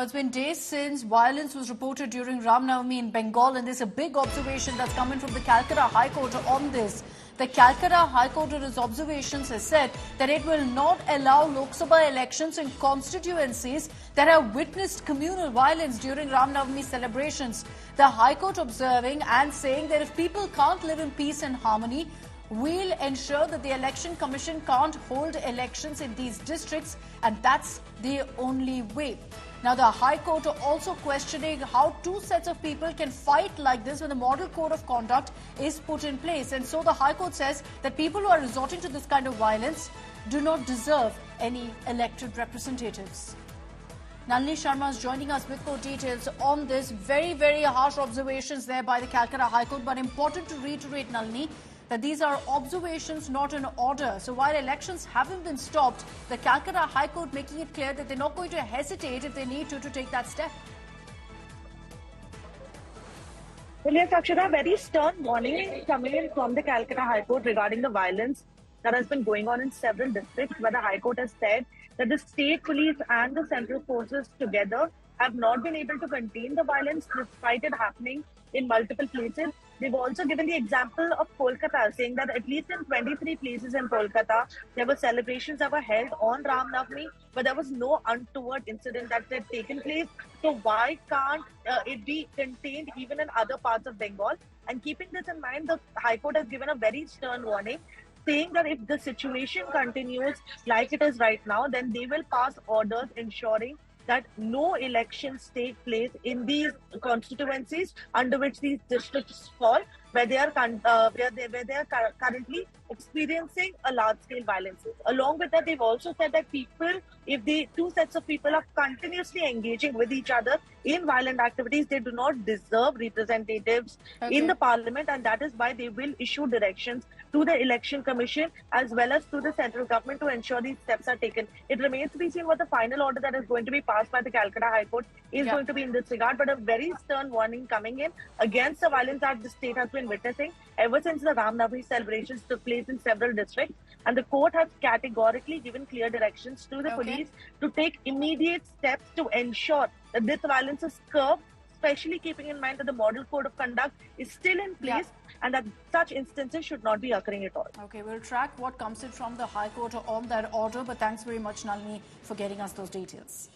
it's been days since violence was reported during Ram Navami in Bengal, and there's a big observation that's coming from the Calcutta High Court on this. The Calcutta High Court in its observations has said that it will not allow Lok Sabha elections in constituencies that have witnessed communal violence during Ram Navami celebrations. The High Court observing and saying that if people can't live in peace and harmony, we'll ensure that the Election Commission can't hold elections in these districts, and that's the only way. Now, the High Court are also questioning how two sets of people can fight like this when the model code of conduct is put in place. And so the High Court says that people who are resorting to this kind of violence do not deserve any elected representatives. Nalini Sharma is joining us with more details on this. Very, very harsh observations there by the Calcutta High Court, but important to reiterate, Nalini, that these are observations, not an order. So while elections haven't been stopped, the Calcutta High Court making it clear that they're not going to hesitate if they need to take that step. Well, yes, Akshara, very stern warning coming in from the Calcutta High Court regarding the violence that has been going on in several districts, where the High Court has said that the state police and the central forces together have not been able to contain the violence despite it happening in multiple places. They've also given the example of Kolkata, saying that at least in 23 places in Kolkata, there were celebrations that were held on Ram Navami, but there was no untoward incident that had taken place. So why can't it be contained even in other parts of Bengal? And keeping this in mind, the High Court has given a very stern warning, saying that if the situation continues like it is right now, then they will pass orders ensuring that no elections take place in these constituencies under which these districts fall, where they are currently experiencing a large-scale violence. Along with that, they've also said that if the two sets of people are continuously engaging with each other in violent activities, they do not deserve representatives in the parliament, and that is why they will issue directions to the Election Commission as well as to the central government to ensure these steps are taken. It remains to be seen what the final order that is going to be passed by the Calcutta High Court is going to be in this regard, but a very stern warning coming in against the violence that the state has been witnessing ever since the Ram Navami celebrations took place in several districts. And the court has categorically given clear directions to the police to take immediate steps to ensure that this violence is curbed, especially keeping in mind that the model code of conduct is still in place and that such instances should not be occurring at all. Okay, we'll track what comes in from the High Court on that order, but thanks very much, Nalini, for getting us those details.